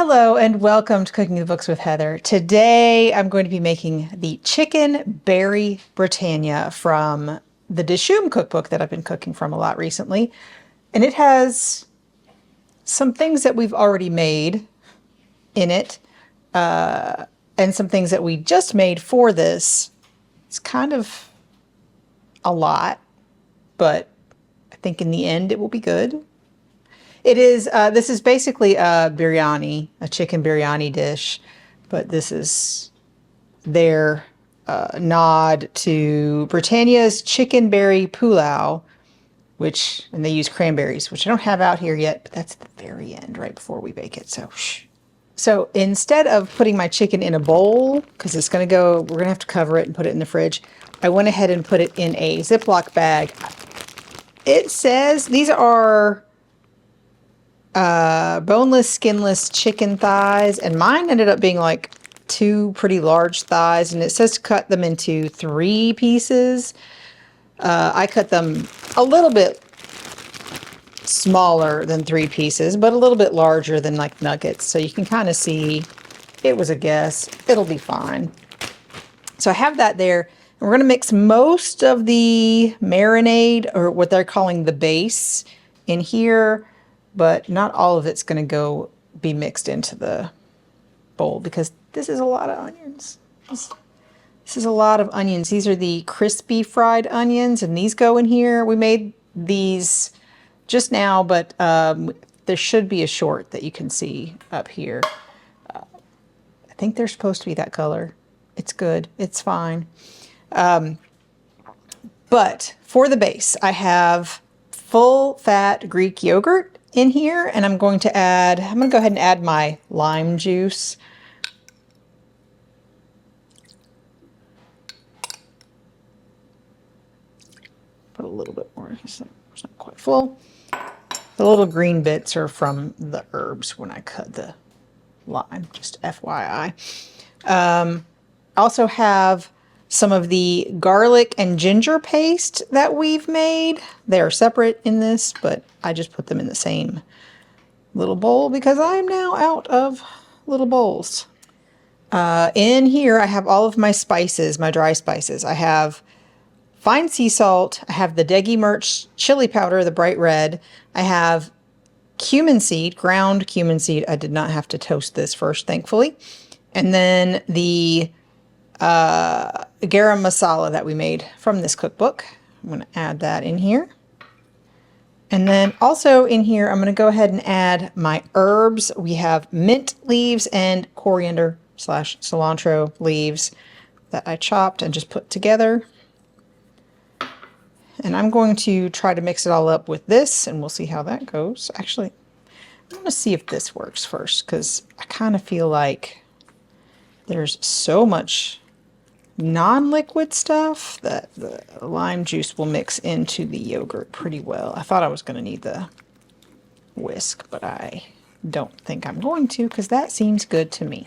Hello and welcome to Cooking the Books with Heather. Today I'm going to be making the chicken berry Britannia from the Dishoom cookbook that I've been cooking from a lot recently. And it has some things that we've already made in it and some things that we just made for this. It's kind of a lot, but I think in the end it will be good. It is, this is basically a biryani, a chicken biryani dish, but this is their nod to Britannia's chicken berry pulao, and they use cranberries, which I don't have out here yet, but that's at the very end, right before we bake it, so shh. So instead of putting my chicken in a bowl, because it's going to go, we're going to have to cover it and put it in the fridge, I went ahead and put it in a Ziploc bag. It says these are boneless, skinless chicken thighs, and mine ended up being like two pretty large thighs, and it says to cut them into 3 pieces. I cut them a little bit smaller than 3 pieces, but a little bit larger than like nuggets, so you can kind of see it was a guess. It'll be fine. So I have that there, and we're going to mix most of the marinade, or what they're calling the base, in here. But not all of it's going to be mixed into the bowl because this is a lot of onions. This is a lot of onions. These are the crispy fried onions, and these go in here. We made these just now, but there should be a short that you can see up here. I think they're supposed to be that color. It's good. It's fine. But for the base, I have full fat Greek yogurt in here, and I'm going to go ahead and add my lime juice. Put a little bit more, it's not quite full. The little green bits are from the herbs when I cut the lime, just FYI. Also have some of the garlic and ginger paste that we've made. They're separate in this, but I just put them in the same little bowl because I am now out of little bowls. In here, I have all of my spices, my dry spices. I have fine sea salt. I have the Degi Merch chili powder, the bright red. I have cumin seed, ground cumin seed. I did not have to toast this first, thankfully. And then the garam masala that we made from this cookbook. I'm going to add that in here. And then also in here, I'm going to go ahead and add my herbs. We have mint leaves and coriander / cilantro leaves that I chopped and just put together. And I'm going to try to mix it all up with this, and we'll see how that goes. Actually, I'm going to see if this works first, because I kind of feel like there's so much non-liquid stuff that the lime juice will mix into the yogurt pretty well. I thought I was going to need the whisk, but I don't think I'm going to, because that seems good to me.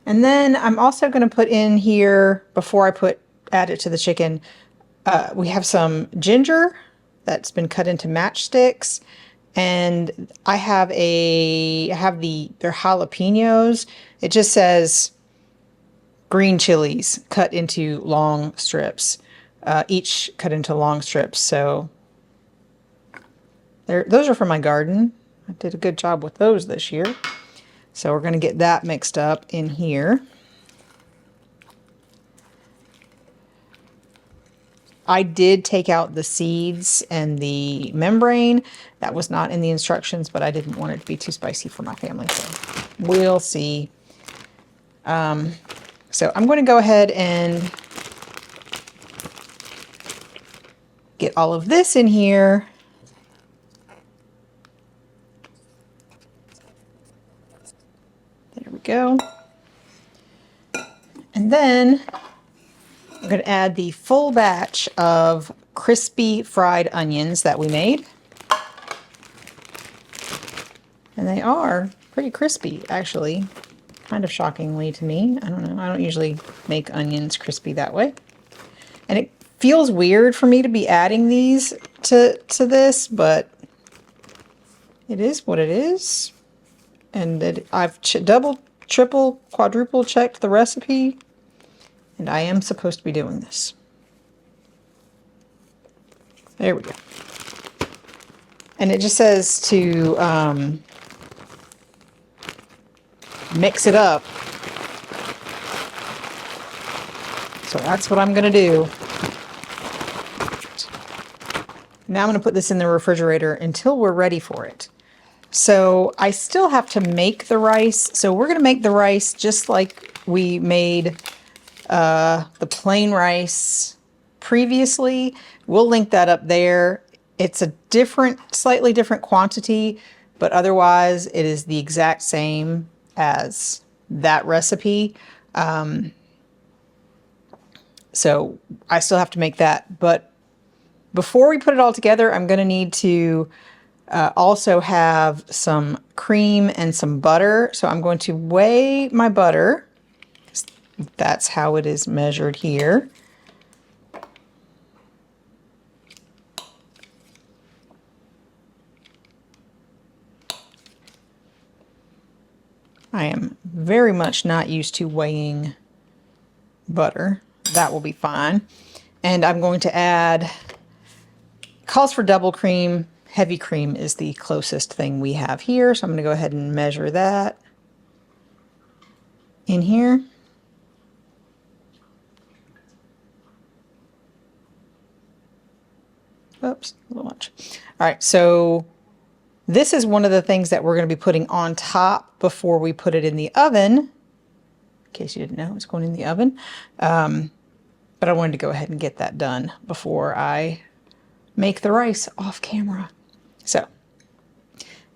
And then I'm also going to put in here, before I add it to the chicken, we have some ginger that's been cut into matchsticks. And I have they're jalapenos. It just says green chilies cut into long strips, each cut into long strips. So those are from my garden. I did a good job with those this year. So we're going to get that mixed up in here. I did take out the seeds and the membrane. That was not in the instructions, but I didn't want it to be too spicy for my family, so we'll see. So I'm going to go ahead and get all of this in here. There we go. And then I'm going to add the full batch of crispy fried onions that we made. And they are pretty crispy, actually. Kind of shockingly to me. I don't know. I don't usually make onions crispy that way. And it feels weird for me to be adding these to this, but it is what it is. And I've double, triple, quadruple checked the recipe, and I am supposed to be doing this. There we go. And it just says to mix it up. So that's what I'm going to do. Now I'm going to put this in the refrigerator until we're ready for it. So I still have to make the rice. So we're going to make the rice just like we made the plain rice previously. We'll link that up there. It's a different, slightly different quantity, but otherwise it is the exact same as that recipe. So I still have to make that. But before we put it all together, I'm going to need to also have some cream and some butter. So I'm going to weigh my butter. That's how it is measured here. I am very much not used to weighing butter. That will be fine. And I'm going to add, calls for double cream. Heavy cream is the closest thing we have here. So I'm going to go ahead and measure that in here. Oops, a little much. All right, so this is one of the things that we're going to be putting on top before we put it in the oven. In case you didn't know, it's going in the oven. But I wanted to go ahead and get that done before I make the rice off camera. So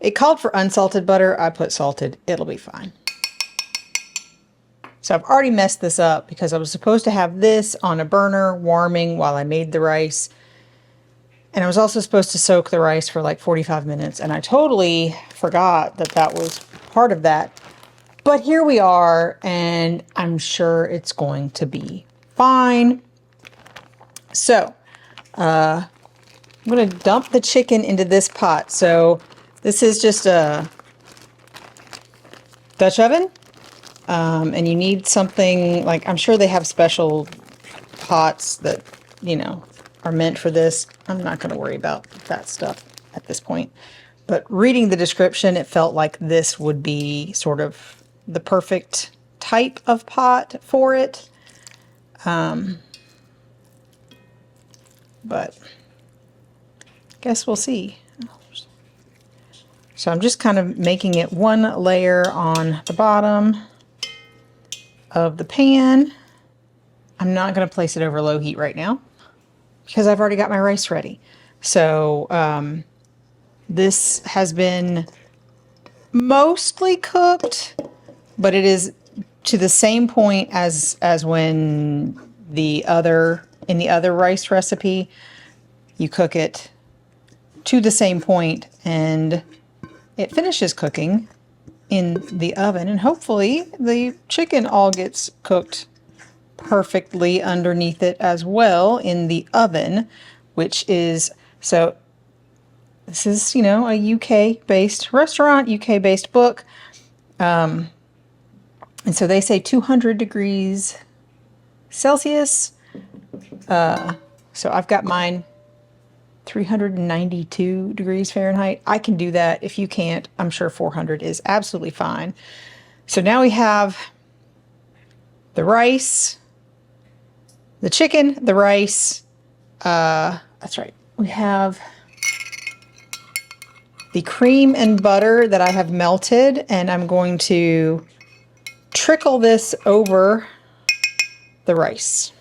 it called for unsalted butter. I put salted. It'll be fine. So I've already messed this up because I was supposed to have this on a burner warming while I made the rice. And I was also supposed to soak the rice for like 45 minutes. And I totally forgot that that was part of that. But here we are, and I'm sure it's going to be fine. So I'm going to dump the chicken into this pot. So this is just a Dutch oven. And you need something like, I'm sure they have special pots that, you know, are meant for this. I'm not going to worry about that stuff at this point. But reading the description, it felt like this would be sort of the perfect type of pot for it. But guess we'll see. So I'm just kind of making it one layer on the bottom of the pan. I'm not going to place it over low heat right now because I've already got my rice ready. So this has been mostly cooked, but it is to the same point as when in the other rice recipe, you cook it to the same point and it finishes cooking in the oven, and hopefully the chicken all gets cooked perfectly underneath it as well in the oven, which is, so this is, you know, a UK-based restaurant, UK-based book. And so they say 200 degrees Celsius. So I've got mine 392 degrees Fahrenheit. I can do that. If you can't, I'm sure 400 is absolutely fine. So now we have the rice, the chicken, the rice. That's right. We have the cream and butter that I have melted, and I'm going to trickle this over the rice.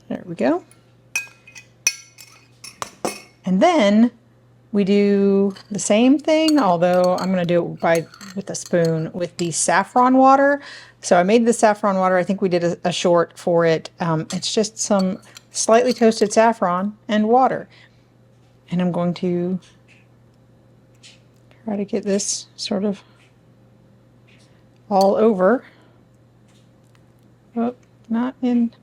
There we go. And then we do the same thing, although I'm going to do it with a spoon with the saffron water. So I made the saffron water. I think we did a short for it. It's just some slightly toasted saffron and water. And I'm going to try to get this sort of all over. Oh, not in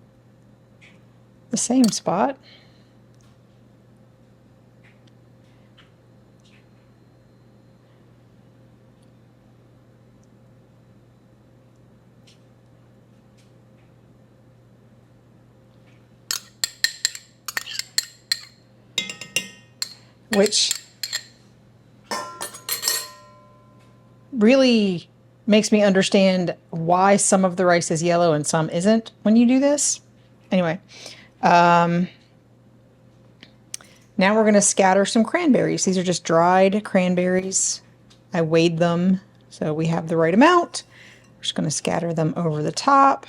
the same spot. Which really makes me understand why some of the rice is yellow and some isn't when you do this. Anyway, now we're going to scatter some cranberries. These are just dried cranberries. I weighed them, so we have the right amount. We're just going to scatter them over the top.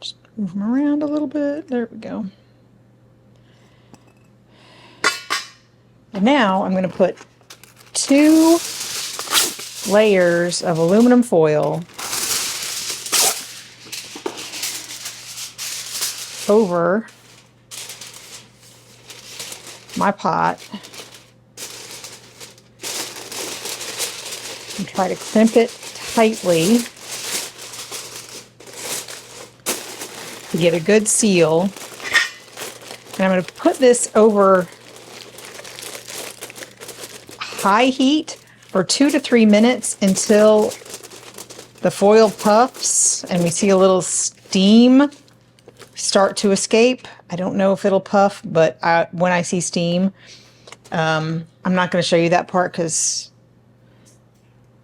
Just move them around a little bit. There we go. And now I'm going to put 2 layers of aluminum foil over my pot and try to crimp it tightly to get a good seal. And I'm going to put this over high heat for 2 to 3 minutes until the foil puffs and we see a little steam start to escape. I don't know if it'll puff, but when I see steam, I'm not going to show you that part because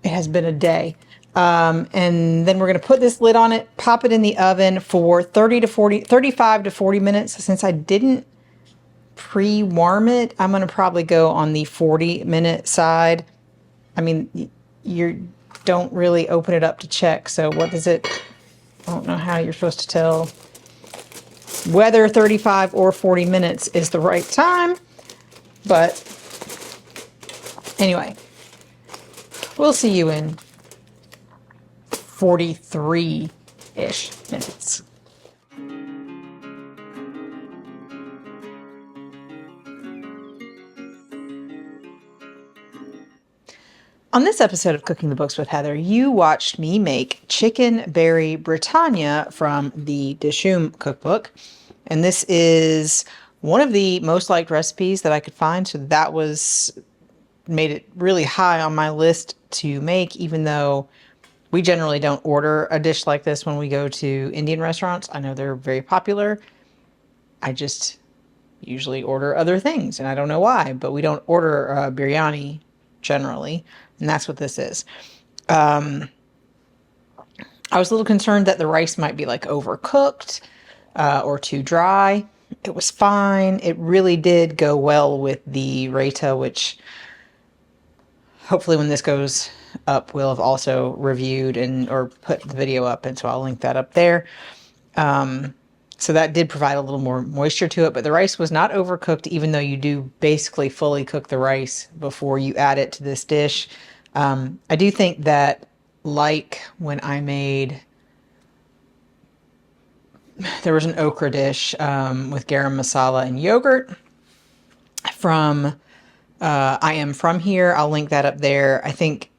it has been a day. And then we're going to put this lid on it, pop it in the oven for 35 to 40 minutes. Since I didn't pre-warm it, I'm going to probably go on the 40-minute side. I mean, you don't really open it up to check. So what is it? I don't know how you're supposed to tell whether 35 or 40 minutes is the right time. But anyway, we'll see you in 43-ish minutes. On this episode of Cooking the Books with Heather, you watched me make chicken berry Britannia from the Dishoom cookbook. And this is one of the most liked recipes that I could find. So that made it really high on my list to make, even though we generally don't order a dish like this when we go to Indian restaurants. I know they're very popular. I just usually order other things, and I don't know why, but we don't order biryani generally, and that's what this is. I was a little concerned that the rice might be like overcooked or too dry. It was fine. It really did go well with the raita, which hopefully when this goes up, we'll have also reviewed or put the video up, and so I'll link that up there. So that did provide a little more moisture to it, but the rice was not overcooked, even though you do basically fully cook the rice before you add it to this dish. I do think that, like when I made, there was an okra dish with garam masala and yogurt from I Am From Here. I'll link that up there. I think,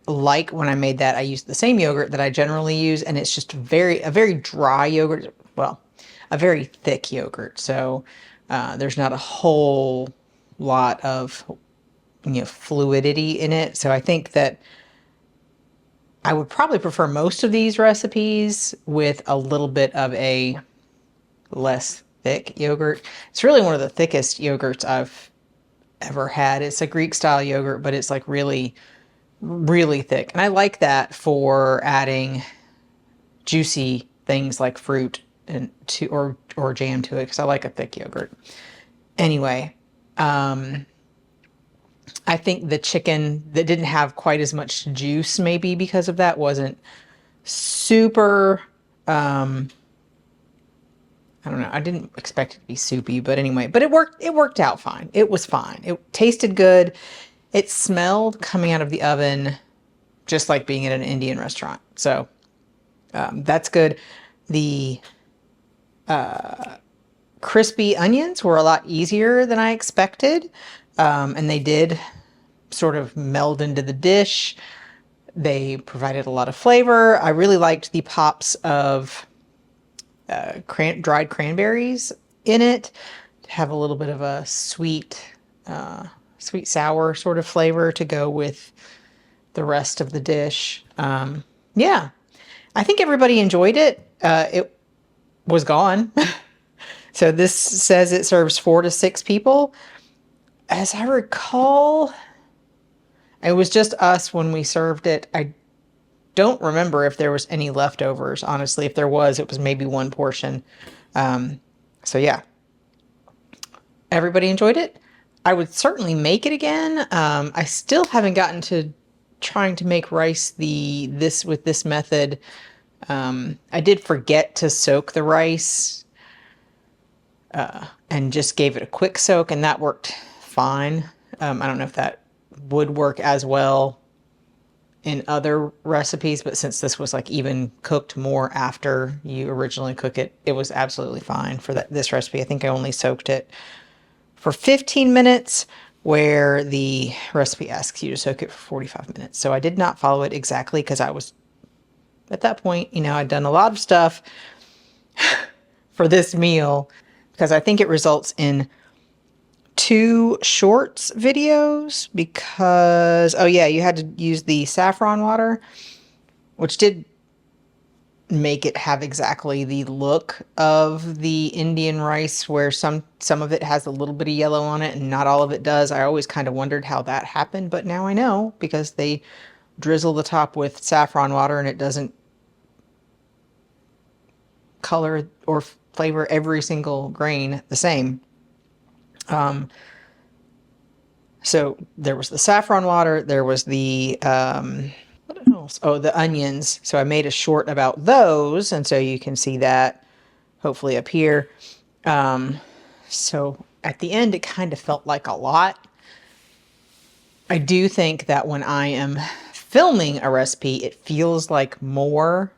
like when I made that, I used the same yogurt that I generally use, and it's just a very dry yogurt. Well, a very thick yogurt. So there's not a whole lot of fluidity in it. So I think that I would probably prefer most of these recipes with a little bit of a less thick yogurt. It's really one of the thickest yogurts I've ever had. It's a Greek style yogurt, but it's like really, really thick. And I like that for adding juicy things like fruit and or jam to it, because I like a thick yogurt. Anyway, I think the chicken that didn't have quite as much juice, maybe because of that, wasn't super, I don't know. I didn't expect it to be soupy, but anyway, but it worked out fine. It was fine. It tasted good. It smelled coming out of the oven just like being at an Indian restaurant. So that's good. The crispy onions were a lot easier than I expected. And they did sort of meld into the dish. They provided a lot of flavor. I really liked the pops of dried cranberries in it to have a little bit of a sweet, sweet sour sort of flavor to go with the rest of the dish. Yeah, I think everybody enjoyed it. It was gone. So this says it serves 4 to 6 people. As I recall, it was just us when we served it. I don't remember if there was any leftovers. Honestly, if there was, it was maybe one portion. So yeah, everybody enjoyed it. I would certainly make it again. I still haven't gotten to trying to make rice with this method. I did forget to soak the rice and just gave it a quick soak, and that worked fine. I don't know if that would work as well in other recipes, but since this was like even cooked more after you originally cook it, it was absolutely fine for this recipe. I think I only soaked it for 15 minutes, where the recipe asks you to soak it for 45 minutes. So I did not follow it exactly because I was, at that point, I'd done a lot of stuff for this meal, because I think it results in 2 shorts videos because, oh yeah, you had to use the saffron water, which did make it have exactly the look of the Indian rice, where some of it has a little bit of yellow on it and not all of it does. I always kind of wondered how that happened, but now I know, because they drizzle the top with saffron water and it doesn't color or flavor every single grain the same. So there was the saffron water, there was the, what else? Oh, the onions. So I made a short about those, and so you can see that hopefully up here. So at the end, it kind of felt like a lot. I do think that when I am filming a recipe, it feels like more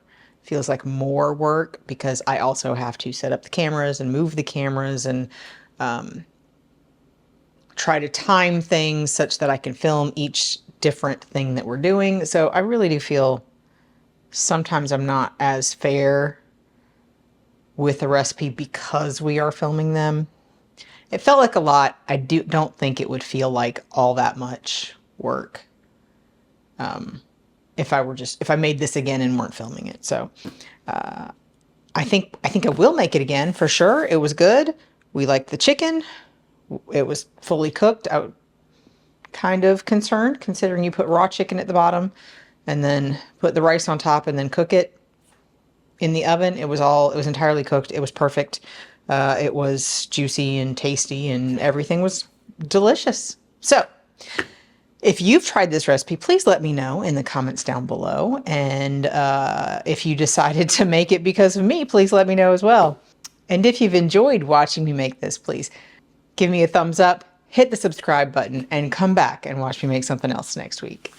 work, because I also have to set up the cameras and move the cameras and try to time things such that I can film each different thing that we're doing. So I really do feel sometimes I'm not as fair with the recipe because we are filming them. It felt like a lot. I don't think it would feel like all that much work if I made this again and weren't filming it. So I think I will make it again for sure. It was good. We liked the chicken. It was fully cooked. I was kind of concerned, considering you put raw chicken at the bottom and then put the rice on top and then cook it in the oven. It was entirely cooked. It was perfect. It was juicy and tasty, and everything was delicious. So if you've tried this recipe, please let me know in the comments down below. And if you decided to make it because of me, please let me know as well. And if you've enjoyed watching me make this, please give me a thumbs up, hit the subscribe button, and come back and watch me make something else next week.